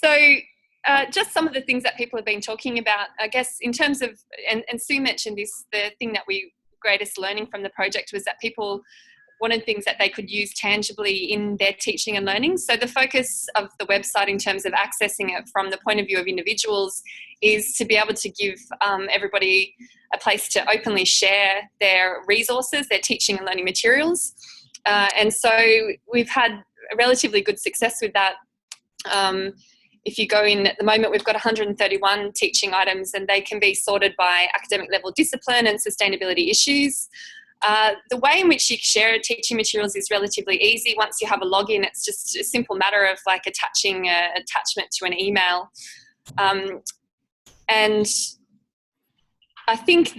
So just some of the things that people have been talking about, I guess, in terms of, and Sue mentioned this, the thing that we greatest learning from the project was that people wanted things that they could use tangibly in their teaching and learning. So the focus of the website in terms of accessing it from the point of view of individuals is to be able to give everybody a place to openly share their resources, their teaching and learning materials. And so we've had relatively good success with that. If you go in at the moment, we've got 131 teaching items, and they can be sorted by academic level discipline and sustainability issues. The way in which you share teaching materials is relatively easy. Once you have a login, it's just a simple matter of like attaching an attachment to an email. And I think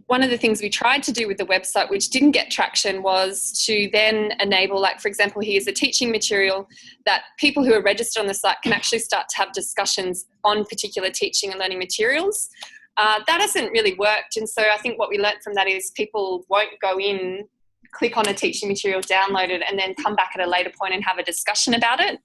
one of the things we tried to do with the website, which didn't get traction, was to then enable, like, for example, here's a teaching material that people who are registered on the site can actually start to have discussions on particular teaching and learning materials. That hasn't really worked. And so I think what we learned from that is people won't go in, click on a teaching material, download it, and then come back at a later point and have a discussion about it.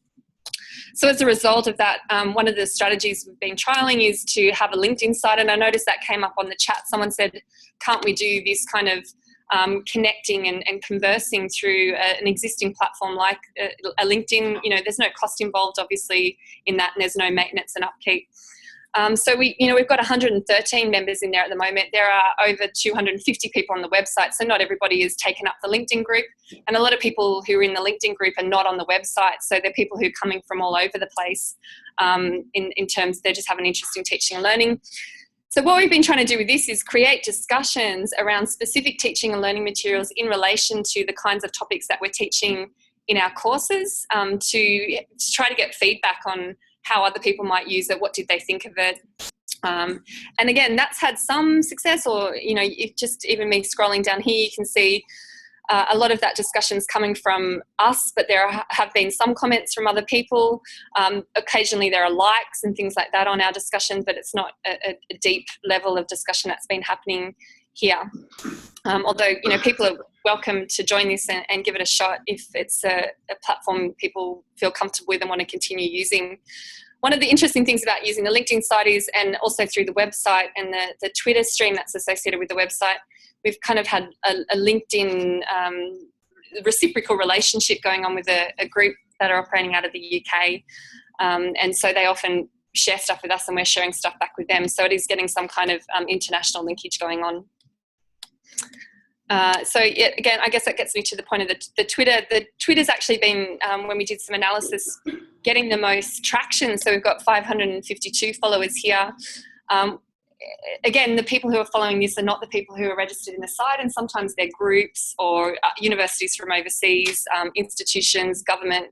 So as a result of that, one of the strategies we've been trialling is to have a LinkedIn site. And I noticed that came up on the chat. Someone said, can't we do this kind of connecting and conversing through an existing platform like a LinkedIn? You know, there's no cost involved, obviously, in that, and there's no maintenance and upkeep. So we've got 113 members in there at the moment. There are over 250 people on the website, so not everybody has taken up the LinkedIn group. And a lot of people who are in the LinkedIn group are not on the website, so they're people who are coming from all over the place in terms they just have an interest in teaching and learning. So what we've been trying to do with this is create discussions around specific teaching and learning materials in relation to the kinds of topics that we're teaching in our courses, to try to get feedback on how other people might use it, what did they think of it. And again, that's had some success, or, you know, just even me scrolling down here, you can see a lot of that discussion's coming from us, but there have been some comments from other people. Occasionally there are likes and things like that on our discussion, but it's not a deep level of discussion that's been happening here. Although, you know, people are welcome to join this and give it a shot if it's a platform people feel comfortable with and want to continue using. One of the interesting things about using the LinkedIn site is, and also through the website and the Twitter stream that's associated with the website, we've kind of had a LinkedIn reciprocal relationship going on with a group that are operating out of the UK. And so they often share stuff with us and we're sharing stuff back with them. So it is getting some kind of international linkage going on. So yeah, again, I guess that gets me to the point of the Twitter. The Twitter's actually been, when we did some analysis, getting the most traction. So we've got 552 followers here. Again, the people who are following this are not the people who are registered in the site, and sometimes they're groups or universities from overseas, institutions, government,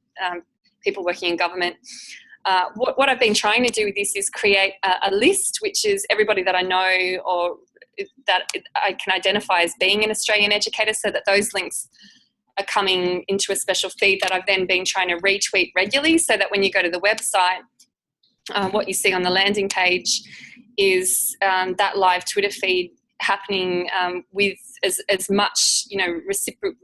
people working in government. What I've been trying to do with this is create a list, which is everybody that I know or that I can identify as being an Australian educator, so that those links are coming into a special feed that I've then been trying to retweet regularly, so that when you go to the website, what you see on the landing page is that live Twitter feed happening with as much, you know,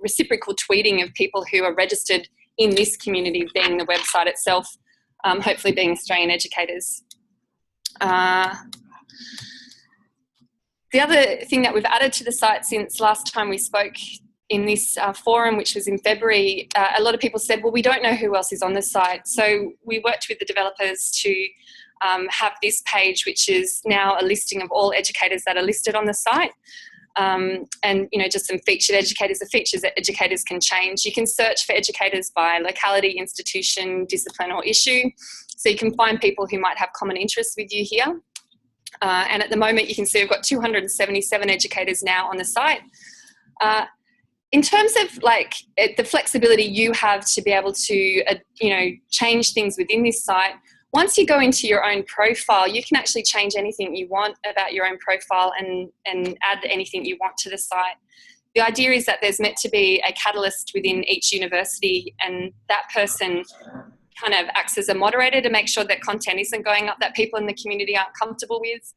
reciprocal tweeting of people who are registered in this community, being the website itself, hopefully being Australian educators. The other thing that we've added to the site since last time we spoke in this forum, which was in February, a lot of people said, well, we don't know who else is on the site. So we worked with the developers to have this page, which is now a listing of all educators that are listed on the site. And, you know, just some featured educators, the features that educators can change. You can search for educators by locality, institution, discipline or issue. So you can find people who might have common interests with you here. And at the moment, you can see we've got 277 educators now on the site. In terms of like the flexibility you have to be able to, you know, change things within this site, once you go into your own profile, you can actually change anything you want about your own profile and add anything you want to the site. The idea is that there's meant to be a catalyst within each university, and that person kind of acts as a moderator to make sure that content isn't going up that people in the community aren't comfortable with,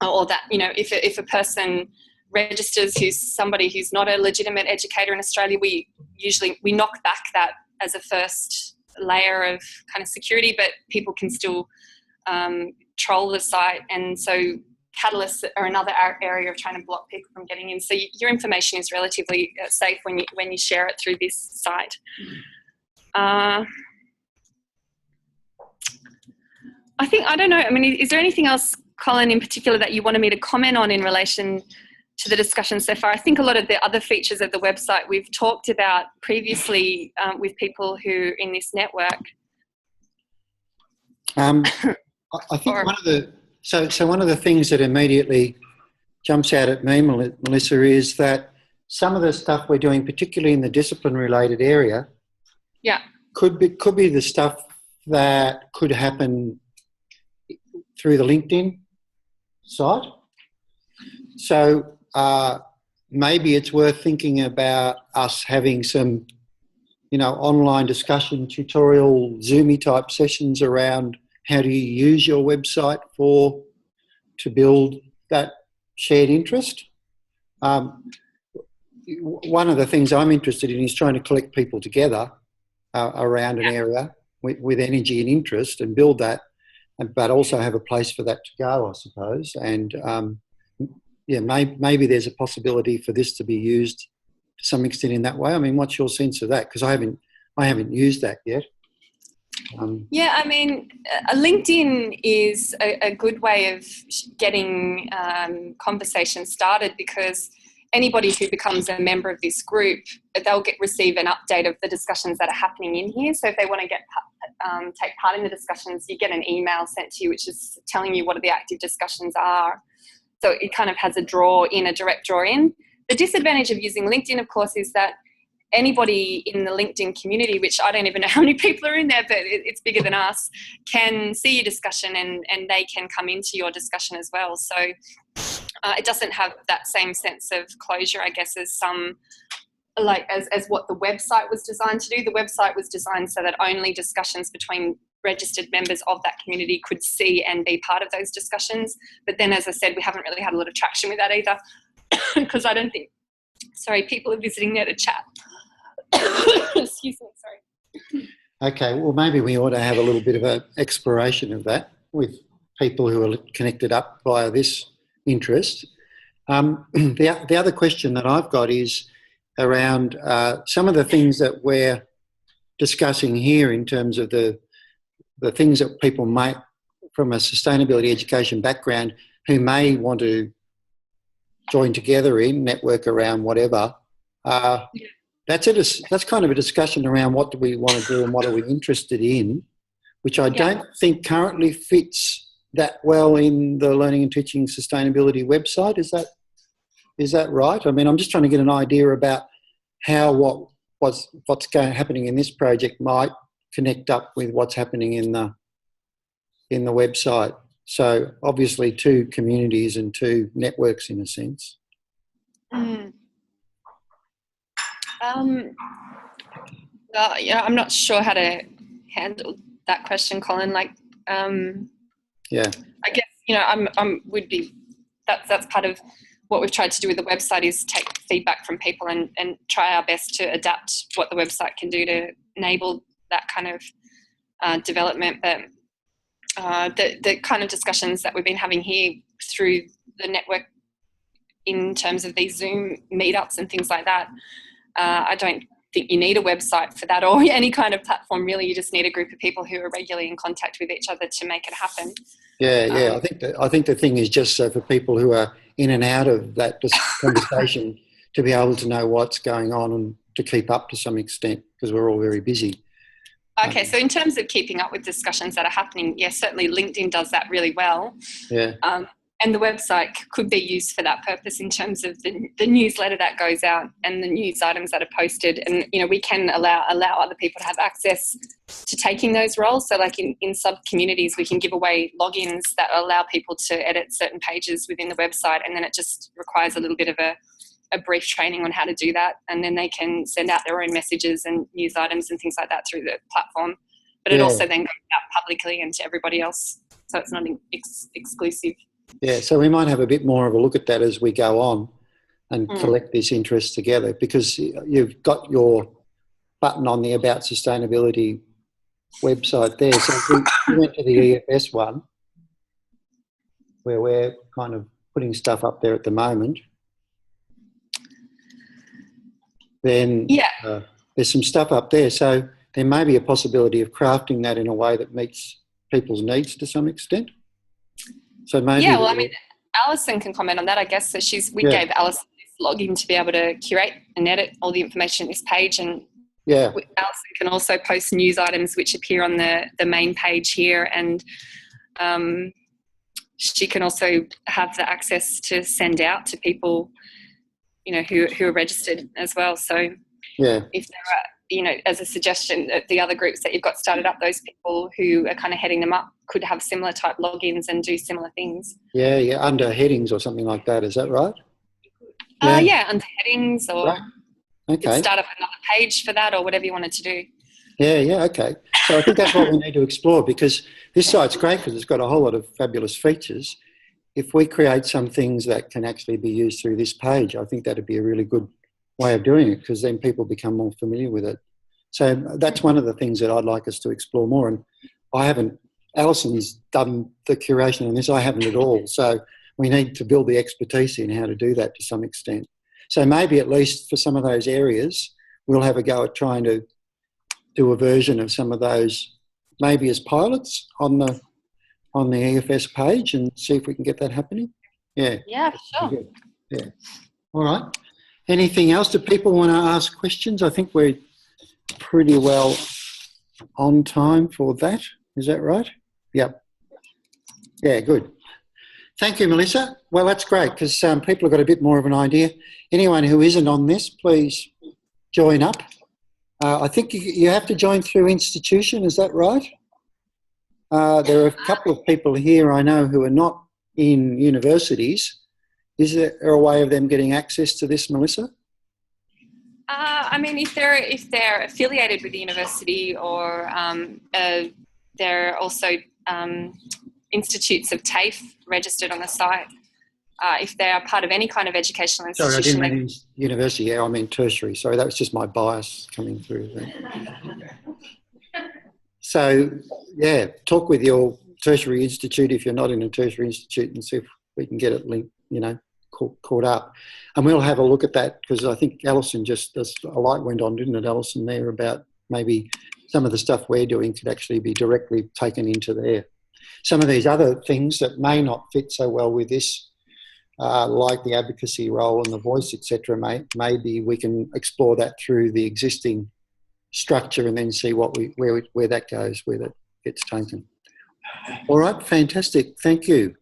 or that, you know, if a person registers who's somebody who's not a legitimate educator in Australia, we knock back that as a first layer of kind of security, but people can still troll the site. And so catalysts are another area of trying to block people from getting in. So your information is relatively safe when you share it through this site. I don't know. I mean, is there anything else, Colin, in particular that you wanted me to comment on in relation to the discussion so far? I think a lot of the other features of the website we've talked about previously with people who in this network. I think one of the things that immediately jumps out at me, Melissa, is that some of the stuff we're doing, particularly in the discipline-related area, could be the stuff that could happen through the LinkedIn site. So maybe it's worth thinking about us having some, online discussion, tutorial, Zoomy type sessions around how do you use your website to build that shared interest. One of the things I'm interested in is trying to collect people together around an area with energy and interest and build that, but also have a place for that to go, I suppose. And maybe there's a possibility for this to be used to some extent in that way. I mean, what's your sense of that? Because I haven't used that yet. LinkedIn is a good way of getting conversations started, because anybody who becomes a member of this group, they'll receive an update of the discussions that are happening in here. So if they want to take part in the discussions, you get an email sent to you which is telling you what the active discussions are. So it kind of has a direct draw in. The disadvantage of using LinkedIn, of course, is that anybody in the LinkedIn community, which I don't even know how many people are in there, but it's bigger than us, can see your discussion and they can come into your discussion as well. So it doesn't have that same sense of closure, I guess, as as what the website was designed to do. The website was designed so that only discussions between registered members of that community could see and be part of those discussions. But then, as I said, we haven't really had a lot of traction with that either, because I don't think, people are visiting there to chat. Excuse me, sorry. Okay, well, maybe we ought to have a little bit of an exploration of that with people who are connected up via this interest. The other question that I've got is around some of the things that we're discussing here in terms of the things that people might, from a sustainability education background, who may want to join together in, network around whatever. That's kind of a discussion around what do we want to do and what are we interested in, which I don't think currently fits that well in the Learning and Teaching Sustainability website. Is that right? I mean, I'm just trying to get an idea about how what's happening in this project might connect up with what's happening in the website. So obviously 2 communities and 2 networks in a sense. I'm not sure how to handle that question, Colin. I guess that's part of what we've tried to do with the website, is take feedback from people and try our best to adapt what the website can do to enable that kind of development. But the kind of discussions that we've been having here through the network in terms of these Zoom meetups and things like that, I don't think you need a website for that, or any kind of platform really. You just need a group of people who are regularly in contact with each other to make it happen. I think the thing is just so for people who are in and out of that conversation to be able to know what's going on and to keep up to some extent, because we're all very busy. Okay, so in terms of keeping up with discussions that are happening, yes, certainly LinkedIn does that really well. Yeah. And the website could be used for that purpose in terms of the newsletter that goes out and the news items that are posted. And, we can allow other people to have access to taking those roles. So like in sub-communities, we can give away logins that allow people to edit certain pages within the website. And then it just requires a little bit of a brief training on how to do that. And then they can send out their own messages and news items and things like that through the platform. But it also then goes out publicly and to everybody else. So it's not exclusive. Yeah, so we might have a bit more of a look at that as we go on and collect this interest together, because you've got your button on the About Sustainability website there. So if we went to the EfS one, where we're kind of putting stuff up there at the moment, then there's some stuff up there. So there may be a possibility of crafting that in a way that meets people's needs to some extent. So maybe yeah, well, I mean, Alison can comment on that, I guess. So we gave Alison this login to be able to curate and edit all the information on this page, and Alison can also post news items which appear on the main page here, and she can also have the access to send out to people, who are registered as well. So if there are, as a suggestion, the other groups that you've got started up, those people who are kind of heading them up could have similar type logins and do similar things. Yeah, under headings or something like that. Is that right? Under headings, or okay. Start up another page for that, or whatever you wanted to do. Yeah, okay. So I think that's what we need to explore, because this site's great because it's got a whole lot of fabulous features. If we create some things that can actually be used through this page, I think that'd be a really good way of doing it, because then people become more familiar with it. So that's one of the things that I'd like us to explore more. And Alison's done the curation on this, I haven't at all. So we need to build the expertise in how to do that to some extent. So maybe at least for some of those areas, we'll have a go at trying to do a version of some of those, maybe as pilots on the EfS page, and see if we can get that happening. Yeah. Yeah, sure. Yeah. All right. Anything else? Do people want to ask questions? I think we're pretty well on time for that. Is that right? Yep. Yeah, good. Thank you, Melissa. Well, that's great, because people have got a bit more of an idea. Anyone who isn't on this, please join up. I think you have to join through institution, is that right? There are a couple of people here I know who are not in universities. Is there a way of them getting access to this, Melissa? I mean, if they're affiliated with the university, or there are also institutes of TAFE registered on the site. If they are part of any kind of educational institution. Sorry, I didn't mean university. Yeah, I mean tertiary. Sorry, that was just my bias coming through. So, yeah, talk with your tertiary institute if you're not in a tertiary institute, and see if we can get it linked, caught up. And we'll have a look at that, because I think Alison a light went on, didn't it, Alison, there, about maybe some of the stuff we're doing could actually be directly taken into there. Some of these other things that may not fit so well with this, like the advocacy role and the voice, etc., maybe we can explore that through the existing structure and then see where that goes, where that gets taken. All right, fantastic. Thank you.